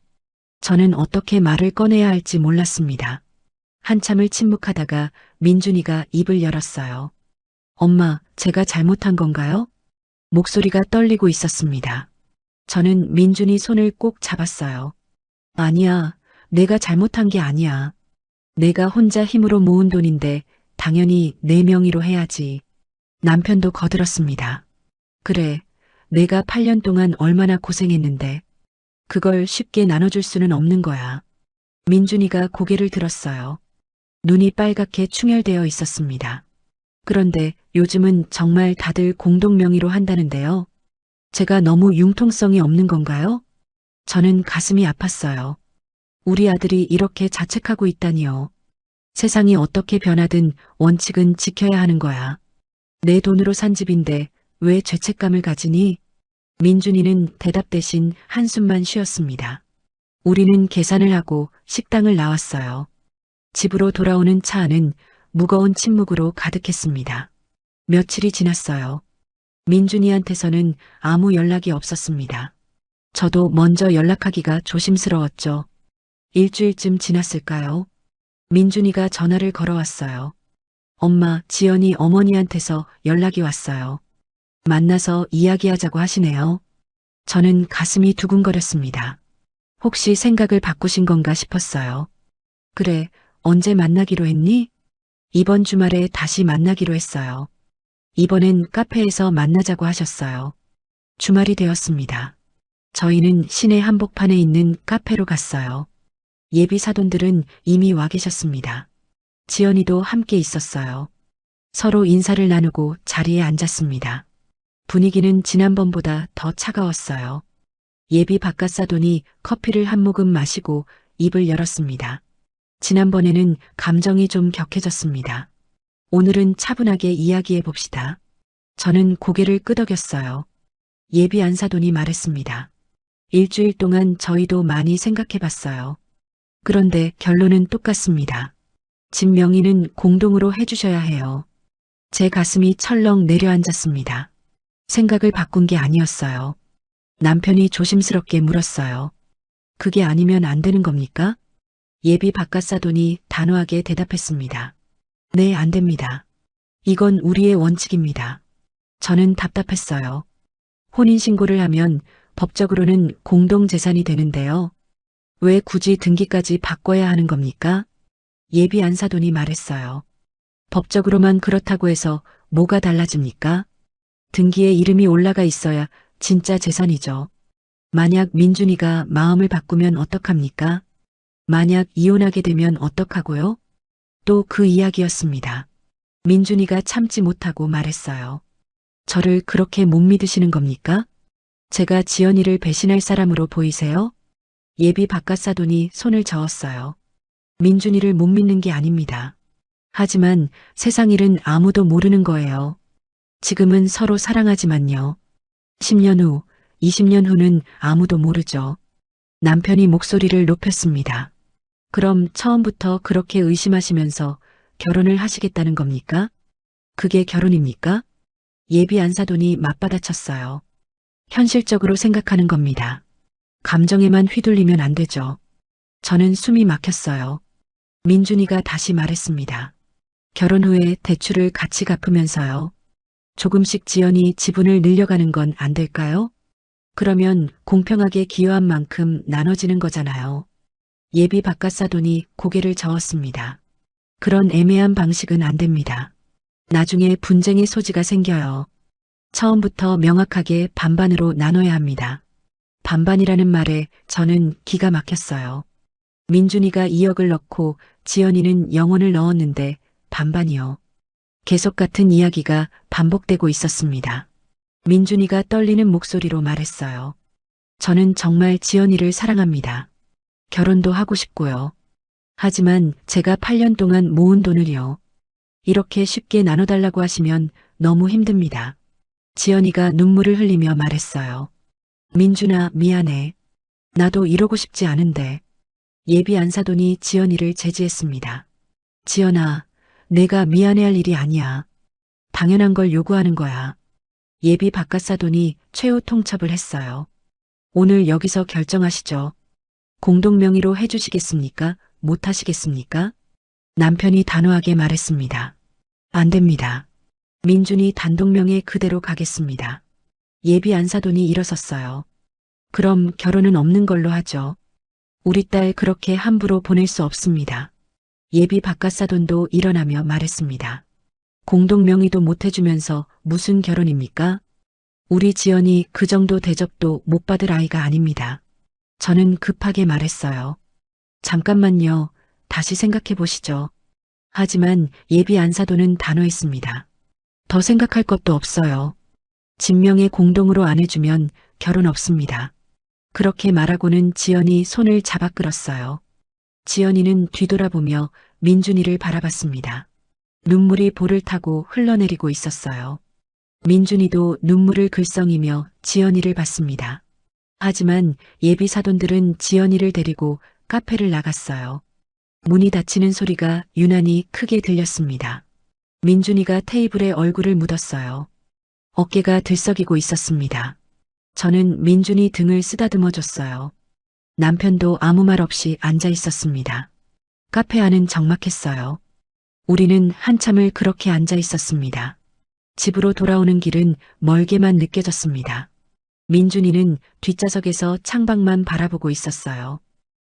저는 어떻게 말을 꺼내야 할지 몰랐습니다. 한참을 침묵하다가 민준이가 입을 열었어요. 엄마, 제가 잘못한 건가요? 목소리가 떨리고 있었습니다. 저는 민준이 손을 꼭 잡았어요. 아니야, 내가 잘못한 게 아니야. 내가 혼자 힘으로 모은 돈인데 당연히 내 명의로 해야지. 남편도 거들었습니다. 그래, 내가 8년 동안 얼마나 고생했는데 그걸 쉽게 나눠줄 수는 없는 거야. 민준이가 고개를 들었어요. 눈이 빨갛게 충혈되어 있었습니다. 그런데 요즘은 정말 다들 공동 명의로 한다는데요. 제가 너무 융통성이 없는 건가요? 저는 가슴이 아팠어요. 우리 아들이 이렇게 자책하고 있다니요. 세상이 어떻게 변하든 원칙은 지켜야 하는 거야. 내 돈으로 산 집인데 왜 죄책감을 가지니? 민준이는 대답 대신 한숨만 쉬었습니다. 우리는 계산을 하고 식당을 나왔어요. 집으로 돌아오는 차 안은 무거운 침묵으로 가득했습니다. 며칠이 지났어요. 민준이한테서는 아무 연락이 없었습니다. 저도 먼저 연락하기가 조심스러웠죠. 일주일쯤 지났을까요? 민준이가 전화를 걸어왔어요. 엄마, 지연이 어머니한테서 연락이 왔어요. 만나서 이야기하자고 하시네요. 저는 가슴이 두근거렸습니다. 혹시 생각을 바꾸신 건가 싶었어요. 그래, 언제 만나기로 했니? 이번 주말에 다시 만나기로 했어요. 이번엔 카페에서 만나자고 하셨어요. 주말이 되었습니다. 저희는 시내 한복판에 있는 카페로 갔어요. 예비 사돈들은 이미 와 계셨습니다. 지연이도 함께 있었어요. 서로 인사를 나누고 자리에 앉았습니다. 분위기는 지난번보다 더 차가웠어요. 예비 바깥사돈이 커피를 한 모금 마시고 입을 열었습니다. 지난번에는 감정이 좀 격해졌습니다. 오늘은 차분하게 이야기해 봅시다. 저는 고개를 끄덕였어요. 예비 안사돈이 말했습니다. 일주일 동안 저희도 많이 생각해 봤어요. 그런데 결론은 똑같습니다. 집 명의는 공동으로 해주셔야 해요. 제 가슴이 철렁 내려앉았습니다. 생각을 바꾼 게 아니었어요. 남편이 조심스럽게 물었어요. 그게 아니면 안 되는 겁니까? 예비 바깥사돈이 단호하게 대답했습니다. 네, 안 됩니다. 이건 우리의 원칙입니다. 저는 답답했어요. 혼인신고를 하면 법적으로는 공동재산이 되는데요. 왜 굳이 등기까지 바꿔야 하는 겁니까? 예비 안사돈이 말했어요. 법적으로만 그렇다고 해서 뭐가 달라집니까? 등기에 이름이 올라가 있어야 진짜 재산이죠. 만약 민준이가 마음을 바꾸면 어떡합니까? 만약 이혼하게 되면 어떡하고요? 또 그 이야기였습니다. 민준이가 참지 못하고 말했어요. 저를 그렇게 못 믿으시는 겁니까? 제가 지연이를 배신할 사람으로 보이세요? 예비 바깥사돈이 손을 저었어요. 민준이를 못 믿는 게 아닙니다. 하지만 세상 일은 아무도 모르는 거예요. 지금은 서로 사랑하지만요. 10년 후, 20년 후는 아무도 모르죠. 남편이 목소리를 높였습니다. 그럼 처음부터 그렇게 의심하시면서 결혼을 하시겠다는 겁니까? 그게 결혼입니까? 예비 안사돈이 맞받아쳤어요. 현실적으로 생각하는 겁니다. 감정에만 휘둘리면 안 되죠. 저는 숨이 막혔어요. 민준이가 다시 말했습니다. 결혼 후에 대출을 같이 갚으면서요. 조금씩 지연이 지분을 늘려가는 건 안 될까요? 그러면 공평하게 기여한 만큼 나눠지는 거잖아요. 예비 바깥사돈이 고개를 저었습니다. 그런 애매한 방식은 안 됩니다. 나중에 분쟁의 소지가 생겨요. 처음부터 명확하게 반반으로 나눠야 합니다. 반반이라는 말에 저는 기가 막혔어요. 민준이가 2억을 넣고 지연이는 0원을 넣었는데 반반이요. 계속 같은 이야기가 반복되고 있었습니다. 민준이가 떨리는 목소리로 말했어요. 저는 정말 지연이를 사랑합니다. 결혼도 하고 싶고요. 하지만 제가 8년 동안 모은 돈을요. 이렇게 쉽게 나눠달라고 하시면 너무 힘듭니다. 지연이가 눈물을 흘리며 말했어요. 민준아, 미안해. 나도 이러고 싶지 않은데. 예비 안사돈이 지연이를 제지했습니다. 지연아, 내가 미안해할 일이 아니야. 당연한 걸 요구하는 거야. 예비 바깥사돈이 최후 통첩을 했어요. 오늘 여기서 결정하시죠. 공동명의로 해주시겠습니까? 못 하시겠습니까? 남편이 단호하게 말했습니다. 안 됩니다. 민준이 단독명예 그대로 가겠습니다. 예비 안사돈이 일어섰어요. 그럼 결혼은 없는 걸로 하죠. 우리 딸 그렇게 함부로 보낼 수 없습니다. 예비 바깥사돈도 일어나며 말했습니다. 공동명의도 못 해주면서 무슨 결혼입니까? 우리 지연이 그 정도 대접도 못 받을 아이가 아닙니다. 저는 급하게 말했어요. 잠깐만요. 다시 생각해 보시죠. 하지만 예비 안사돈은 단호했습니다. 더 생각할 것도 없어요. 진명에 공동으로 안 해주면 결혼 없습니다. 그렇게 말하고는 지연이 손을 잡아 끌었어요. 지연이는 뒤돌아보며 민준이를 바라봤습니다. 눈물이 볼을 타고 흘러내리고 있었어요. 민준이도 눈물을 글썽이며 지연이를 봤습니다. 하지만 예비 사돈들은 지연이를 데리고 카페를 나갔어요. 문이 닫히는 소리가 유난히 크게 들렸습니다. 민준이가 테이블에 얼굴을 묻었어요. 어깨가 들썩이고 있었습니다. 저는 민준이 등을 쓰다듬어 줬어요. 남편도 아무 말 없이 앉아 있었습니다. 카페 안은 적막했어요. 우리는 한참을 그렇게 앉아 있었습니다. 집으로 돌아오는 길은 멀게만 느껴졌습니다. 민준이는 뒷좌석에서 창밖만 바라보고 있었어요.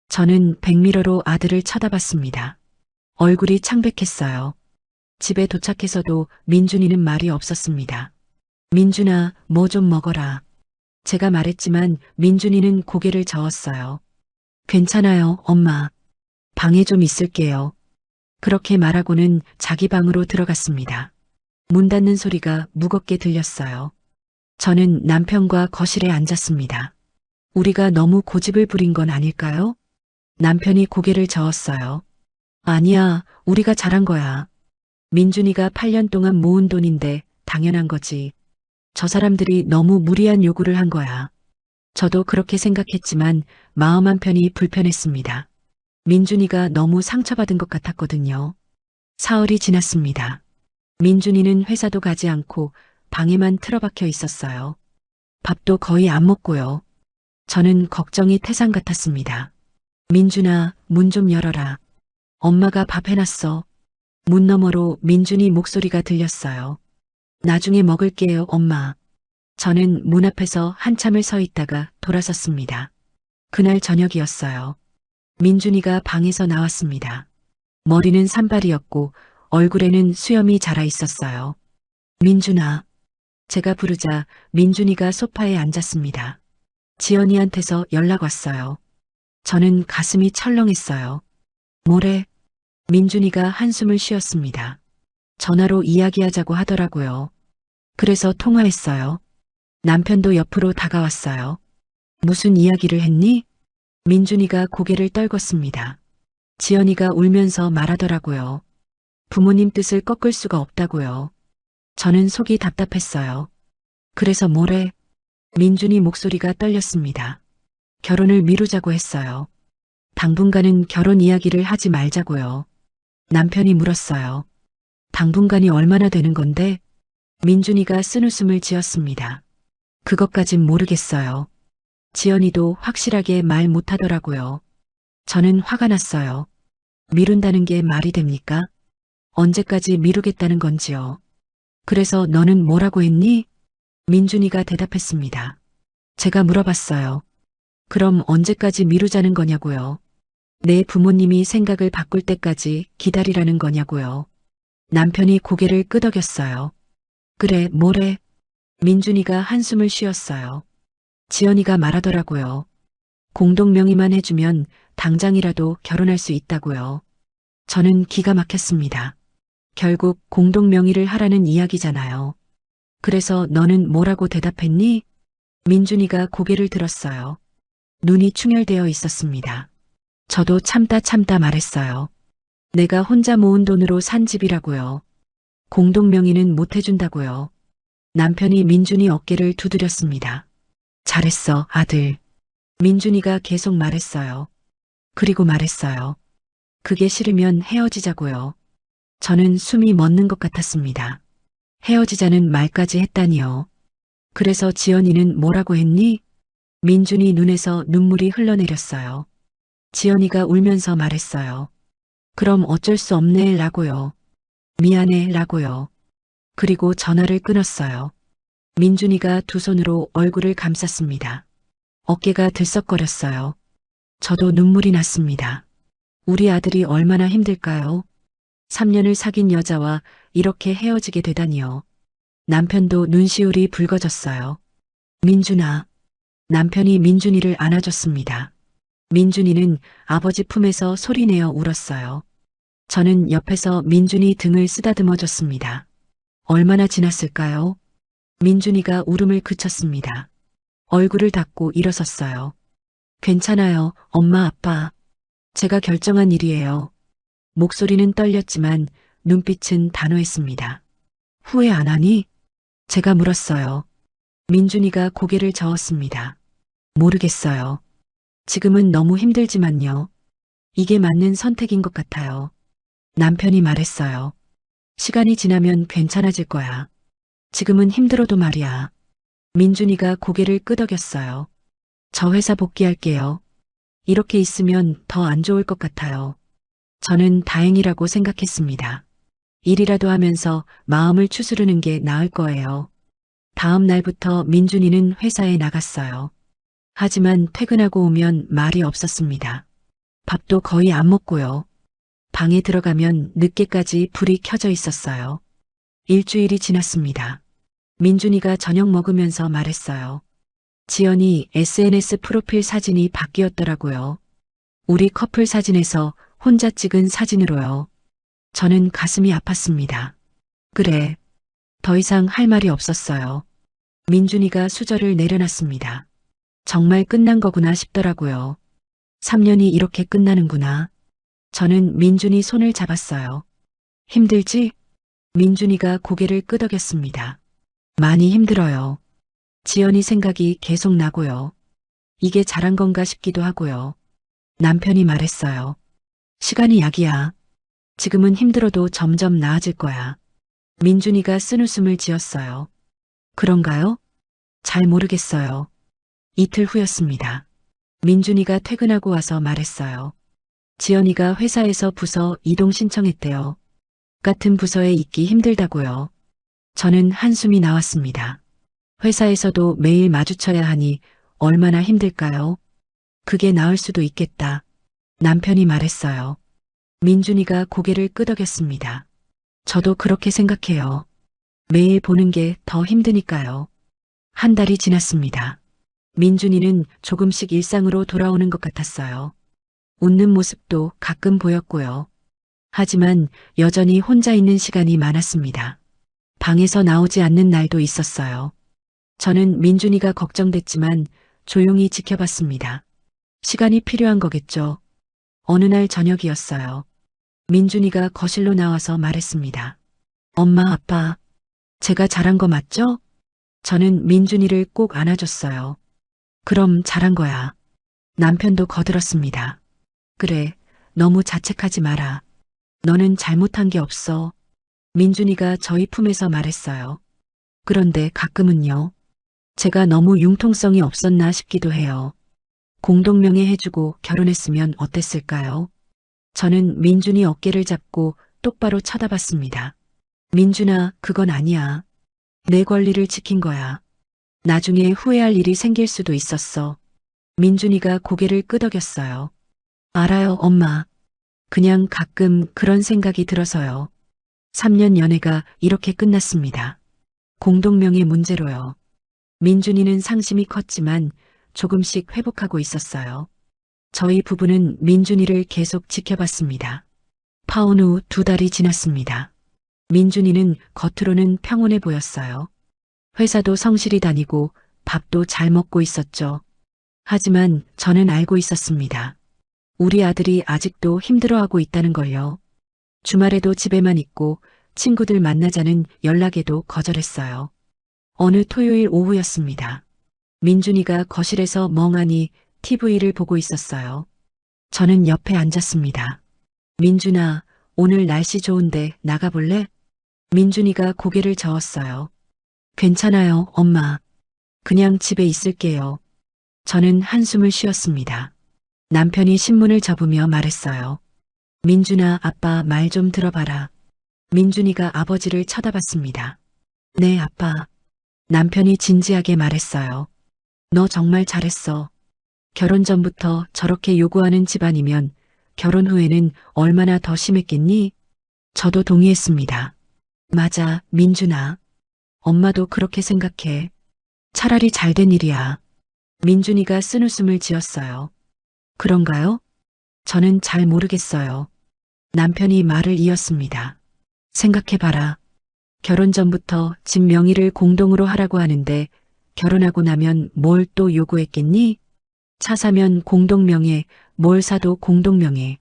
저는 백미러로 아들을 쳐다봤습니다. 얼굴이 창백했어요. 집에 도착해서도 민준이는 말이 없었습니다. 민준아, 뭐 좀 먹어라. 제가 말했지만 민준이는 고개를 저었어요. 괜찮아요, 엄마. 방에 좀 있을게요. 그렇게 말하고는 자기 방으로 들어갔습니다. 문 닫는 소리가 무겁게 들렸어요. 저는 남편과 거실에 앉았습니다. 우리가 너무 고집을 부린 건 아닐까요? 남편이 고개를 저었어요. 아니야, 우리가 잘한 거야. 민준이가 8년 동안 모은 돈인데 당연한 거지. 저 사람들이 너무 무리한 요구를 한 거야. 저도 그렇게 생각했지만 마음 한편이 불편했습니다. 민준이가 너무 상처받은 것 같았거든요. 사흘이 지났습니다. 민준이는 회사도 가지 않고 방에만 틀어박혀 있었어요. 밥도 거의 안 먹고요. 저는 걱정이 태산 같았습니다. 민준아, 문 좀 열어라. 엄마가 밥 해놨어. 문 너머로 민준이 목소리가 들렸어요. 나중에 먹을게요, 엄마. 저는 문 앞에서 한참을 서 있다가 돌아섰습니다. 그날 저녁이었어요. 민준이가 방에서 나왔습니다. 머리는 산발이었고 얼굴에는 수염이 자라 있었어요. 민준아. 제가 부르자 민준이가 소파에 앉았습니다. 지연이한테서 연락 왔어요. 저는 가슴이 철렁했어요. 뭐래? 민준이가 한숨을 쉬었습니다. 전화로 이야기하자고 하더라고요. 그래서 통화했어요. 남편도 옆으로 다가왔어요. 무슨 이야기를 했니? 민준이가 고개를 떨궜습니다. 지연이가 울면서 말하더라고요. 부모님 뜻을 꺾을 수가 없다고요. 저는 속이 답답했어요. 그래서 뭐래? 민준이 목소리가 떨렸습니다. 결혼을 미루자고 했어요. 당분간은 결혼 이야기를 하지 말자고요. 남편이 물었어요. 당분간이 얼마나 되는 건데? 민준이가 쓴웃음을 지었습니다. 그것까진 모르겠어요. 지연이도 확실하게 말 못하더라고요. 저는 화가 났어요. 미룬다는 게 말이 됩니까? 언제까지 미루겠다는 건지요. 그래서 너는 뭐라고 했니? 민준이가 대답했습니다. 제가 물어봤어요. 그럼 언제까지 미루자는 거냐고요. 내 부모님이 생각을 바꿀 때까지 기다리라는 거냐고요. 남편이 고개를 끄덕였어요. 그래, 뭐래? 민준이가 한숨을 쉬었어요. 지연이가 말하더라고요. 공동명의만 해주면 당장이라도 결혼할 수 있다고요. 저는 기가 막혔습니다. 결국 공동명의를 하라는 이야기잖아요. 그래서 너는 뭐라고 대답했니? 민준이가 고개를 들었어요. 눈이 충혈되어 있었습니다. 저도 참다 말했어요. 내가 혼자 모은 돈으로 산 집이라고요. 공동명의는 못 해준다고요. 남편이 민준이 어깨를 두드렸습니다. 잘했어, 아들. 민준이가 계속 말했어요. 그리고 말했어요. 그게 싫으면 헤어지자고요. 저는 숨이 멎는 것 같았습니다. 헤어지자는 말까지 했다니요. 그래서 지연이는 뭐라고 했니? 민준이 눈에서 눈물이 흘러내렸어요. 지연이가 울면서 말했어요. 그럼 어쩔 수 없네 라고요. 미안해 라고요. 그리고 전화를 끊었어요. 민준이가 두 손으로 얼굴을 감쌌습니다. 어깨가 들썩거렸어요. 저도 눈물이 났습니다. 우리 아들이 얼마나 힘들까요? 3년을 사귄 여자와 이렇게 헤어지게 되다니요. 남편도 눈시울이 붉어졌어요. 민준아. 남편이 민준이를 안아줬습니다. 민준이는 아버지 품에서 소리내어 울었어요. 저는 옆에서 민준이 등을 쓰다듬어줬습니다. 얼마나 지났을까요? 민준이가 울음을 그쳤습니다. 얼굴을 닦고 일어섰어요. 괜찮아요, 엄마, 아빠. 제가 결정한 일이에요. 목소리는 떨렸지만 눈빛은 단호했습니다. 후회 안 하니? 제가 물었어요. 민준이가 고개를 저었습니다. 모르겠어요. 지금은 너무 힘들지만요. 이게 맞는 선택인 것 같아요. 남편이 말했어요. 시간이 지나면 괜찮아질 거야. 지금은 힘들어도 말이야. 민준이가 고개를 끄덕였어요. 저 회사 복귀할게요. 이렇게 있으면 더 안 좋을 것 같아요. 저는 다행이라고 생각했습니다. 일이라도 하면서 마음을 추스르는 게 나을 거예요. 다음 날부터 민준이는 회사에 나갔어요. 하지만 퇴근하고 오면 말이 없었습니다. 밥도 거의 안 먹고요. 방에 들어가면 늦게까지 불이 켜져 있었어요. 일주일이 지났습니다. 민준이가 저녁 먹으면서 말했어요. 지연이 SNS 프로필 사진이 바뀌었더라고요. 우리 커플 사진에서 혼자 찍은 사진으로요. 저는 가슴이 아팠습니다. 그래. 더 이상 할 말이 없었어요. 민준이가 수저를 내려놨습니다. 정말 끝난 거구나 싶더라고요. 3년이 이렇게 끝나는구나. 저는 민준이 손을 잡았어요. 힘들지? 민준이가 고개를 끄덕였습니다. 많이 힘들어요. 지연이 생각이 계속 나고요. 이게 잘한 건가 싶기도 하고요. 남편이 말했어요. 시간이 약이야. 지금은 힘들어도 점점 나아질 거야. 민준이가 쓴웃음을 지었어요. 그런가요? 잘 모르겠어요. 이틀 후였습니다. 민준이가 퇴근하고 와서 말했어요. 지연이가 회사에서 부서 이동 신청했대요. 같은 부서에 있기 힘들다고요. 저는 한숨이 나왔습니다. 회사에서도 매일 마주쳐야 하니 얼마나 힘들까요? 그게 나을 수도 있겠다. 남편이 말했어요. 민준이가 고개를 끄덕였습니다. 저도 그렇게 생각해요. 매일 보는 게 더 힘드니까요. 한 달이 지났습니다. 민준이는 조금씩 일상으로 돌아오는 것 같았어요. 웃는 모습도 가끔 보였고요. 하지만 여전히 혼자 있는 시간이 많았습니다. 방에서 나오지 않는 날도 있었어요. 저는 민준이가 걱정됐지만 조용히 지켜봤습니다. 시간이 필요한 거겠죠. 어느 날 저녁이었어요. 민준이가 거실로 나와서 말했습니다. 엄마, 아빠, 제가 잘한 거 맞죠? 저는 민준이를 꼭 안아줬어요. 그럼 잘한 거야. 남편도 거들었습니다. 그래, 너무 자책하지 마라. 너는 잘못한 게 없어. 민준이가 저희 품에서 말했어요. 그런데 가끔은요. 제가 너무 융통성이 없었나 싶기도 해요. 공동명예 해주고 결혼했으면 어땠을까요? 저는 민준이 어깨를 잡고 똑바로 쳐다봤습니다. 민준아, 그건 아니야. 내 권리를 지킨 거야. 나중에 후회할 일이 생길 수도 있었어. 민준이가 고개를 끄덕였어요. 알아요, 엄마. 그냥 가끔 그런 생각이 들어서요. 3년 연애가 이렇게 끝났습니다. 공동명예 문제로요. 민준이는 상심이 컸지만 조금씩 회복하고 있었어요. 저희 부부는 민준이를 계속 지켜봤습니다. 파혼 후 2달이 지났습니다. 민준이는 겉으로는 평온해 보였어요. 회사도 성실히 다니고 밥도 잘 먹고 있었죠. 하지만 저는 알고 있었습니다. 우리 아들이 아직도 힘들어하고 있다는 걸요. 주말에도 집에만 있고 친구들 만나자는 연락에도 거절했어요. 어느 토요일 오후였습니다. 민준이가 거실에서 멍하니 TV를 보고 있었어요. 저는 옆에 앉았습니다. 민준아, 오늘 날씨 좋은데 나가볼래? 민준이가 고개를 저었어요. 괜찮아요, 엄마. 그냥 집에 있을게요. 저는 한숨을 쉬었습니다. 남편이 신문을 접으며 말했어요. 민준아, 아빠 말 좀 들어봐라. 민준이가 아버지를 쳐다봤습니다. 네, 아빠. 남편이 진지하게 말했어요. 너 정말 잘했어. 결혼 전부터 저렇게 요구하는 집안이면 결혼 후에는 얼마나 더 심했겠니? 저도 동의했습니다. 맞아, 민준아. 엄마도 그렇게 생각해. 차라리 잘된 일이야. 민준이가 쓴웃음을 지었어요. 그런가요? 저는 잘 모르겠어요. 남편이 말을 이었습니다. 생각해봐라. 결혼 전부터 집 명의를 공동으로 하라고 하는데 결혼하고 나면 뭘 또 요구했겠니? 차 사면 공동명예, 뭘 사도 공동명예.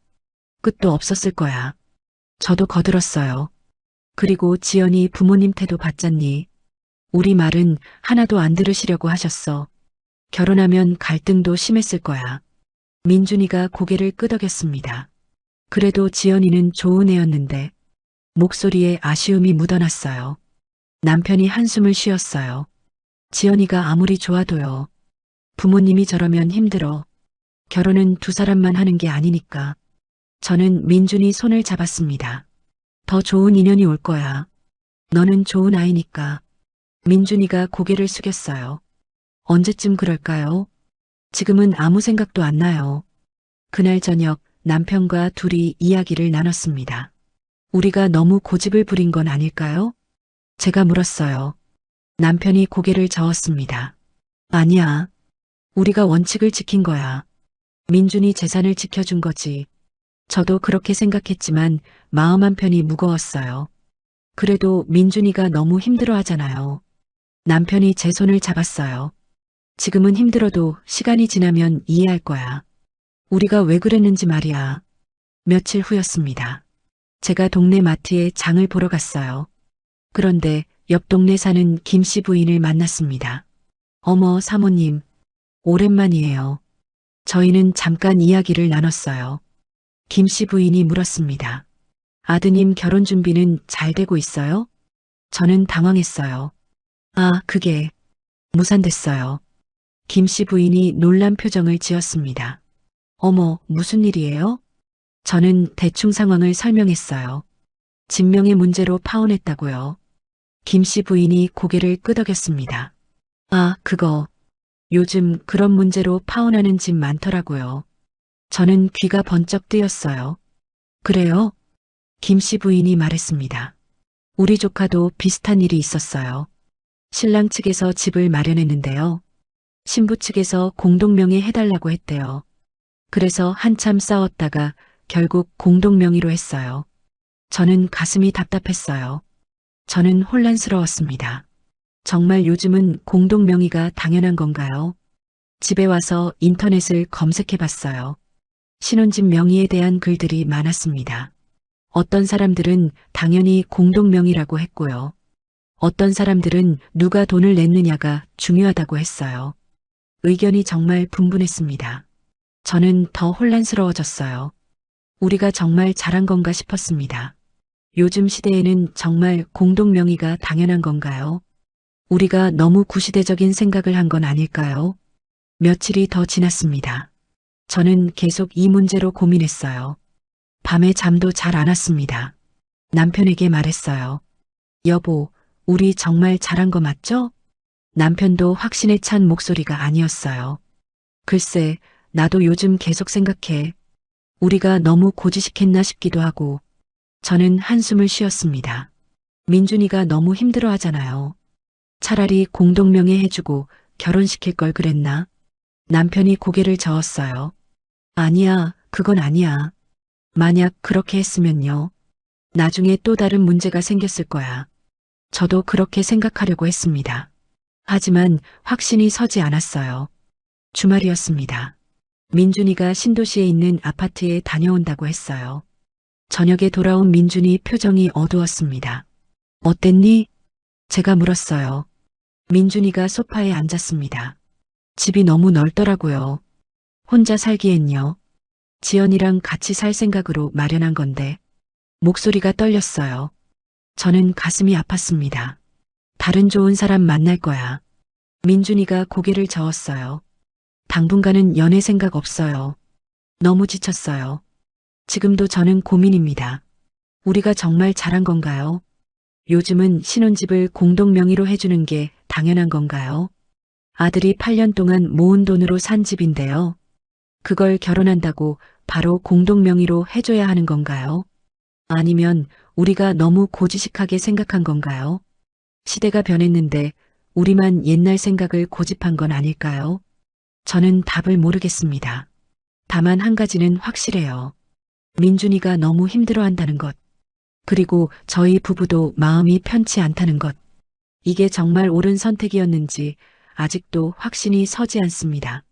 끝도 없었을 거야. 저도 거들었어요. 그리고 지연이 부모님 태도 봤잖니. 우리 말은 하나도 안 들으시려고 하셨어. 결혼하면 갈등도 심했을 거야. 민준이가 고개를 끄덕였습니다. 그래도 지연이는 좋은 애였는데 목소리에 아쉬움이 묻어났어요. 남편이 한숨을 쉬었어요. 지연이가 아무리 좋아도요. 부모님이 저러면 힘들어. 결혼은 두 사람만 하는 게 아니니까. 저는 민준이 손을 잡았습니다. 더 좋은 인연이 올 거야. 너는 좋은 아이니까. 민준이가 고개를 숙였어요. 언제쯤 그럴까요? 지금은 아무 생각도 안 나요. 그날 저녁 남편과 둘이 이야기를 나눴습니다. 우리가 너무 고집을 부린 건 아닐까요? 제가 물었어요. 남편이 고개를 저었습니다. 아니야. 우리가 원칙을 지킨 거야. 민준이 재산을 지켜준 거지. 저도 그렇게 생각했지만 마음 한편이 무거웠어요. 그래도 민준이가 너무 힘들어 하잖아요. 남편이 제 손을 잡았어요. 지금은 힘들어도 시간이 지나면 이해할 거야. 우리가 왜 그랬는지 말이야. 며칠 후였습니다. 제가 동네 마트에 장을 보러 갔어요. 그런데 옆 동네 사는 김 씨 부인을 만났습니다. 어머, 사모님, 오랜만이에요. 저희는 잠깐 이야기를 나눴어요. 김 씨 부인이 물었습니다. 아드님 결혼 준비는 잘 되고 있어요? 저는 당황했어요. 아, 그게 무산됐어요. 김 씨 부인이 놀란 표정을 지었습니다. 어머, 무슨 일이에요? 저는 대충 상황을 설명했어요. 진명의 문제로 파혼했다고요. 김 씨 부인이 고개를 끄덕였습니다. 아, 그거. 요즘 그런 문제로 파혼하는 집 많더라고요. 저는 귀가 번쩍 뜨였어요. 그래요? 김 씨 부인이 말했습니다. 우리 조카도 비슷한 일이 있었어요. 신랑 측에서 집을 마련했는데요. 신부 측에서 공동명의 해달라고 했대요. 그래서 한참 싸웠다가 결국 공동명의로 했어요. 저는 가슴이 답답했어요. 저는 혼란스러웠습니다. 정말 요즘은 공동명의가 당연한 건가요? 집에 와서 인터넷을 검색해 봤어요. 신혼집 명의에 대한 글들이 많았습니다. 어떤 사람들은 당연히 공동명의라고 했고요. 어떤 사람들은 누가 돈을 냈느냐가 중요하다고 했어요. 의견이 정말 분분했습니다. 저는 더 혼란스러워졌어요. 우리가 정말 잘한 건가 싶었습니다. 요즘 시대에는 정말 공동명의가 당연한 건가요? 우리가 너무 구시대적인 생각을 한 건 아닐까요? 며칠이 더 지났습니다. 저는 계속 이 문제로 고민했어요. 밤에 잠도 잘 안 왔습니다. 남편에게 말했어요. 여보, 우리 정말 잘한 거 맞죠? 남편도 확신에 찬 목소리가 아니었어요. 글쎄, 나도 요즘 계속 생각해. 우리가 너무 고지식했나 싶기도 하고. 저는 한숨을 쉬었습니다. 민준이가 너무 힘들어 하잖아요. 차라리 공동명의 해주고 결혼시킬 걸 그랬나? 남편이 고개를 저었어요. 아니야, 그건 아니야. 만약 그렇게 했으면요. 나중에 또 다른 문제가 생겼을 거야. 저도 그렇게 생각하려고 했습니다. 하지만 확신이 서지 않았어요. 주말이었습니다. 민준이가 신도시에 있는 아파트에 다녀온다고 했어요. 저녁에 돌아온 민준이 표정이 어두웠습니다. 어땠니? 제가 물었어요. 민준이가 소파에 앉았습니다. 집이 너무 넓더라고요. 혼자 살기엔요. 지연이랑 같이 살 생각으로 마련한 건데. 목소리가 떨렸어요. 저는 가슴이 아팠습니다. 다른 좋은 사람 만날 거야. 민준이가 고개를 저었어요. 당분간은 연애 생각 없어요. 너무 지쳤어요. 지금도 저는 고민입니다. 우리가 정말 잘한 건가요? 요즘은 신혼집을 공동명의로 해주는 게 당연한 건가요? 아들이 8년 동안 모은 돈으로 산 집인데요. 그걸 결혼한다고 바로 공동명의로 해줘야 하는 건가요? 아니면 우리가 너무 고지식하게 생각한 건가요? 시대가 변했는데 우리만 옛날 생각을 고집한 건 아닐까요? 저는 답을 모르겠습니다. 다만 한 가지는 확실해요. 민준이가 너무 힘들어한다는 것. 그리고 저희 부부도 마음이 편치 않다는 것. 이게 정말 옳은 선택이었는지 아직도 확신이 서지 않습니다.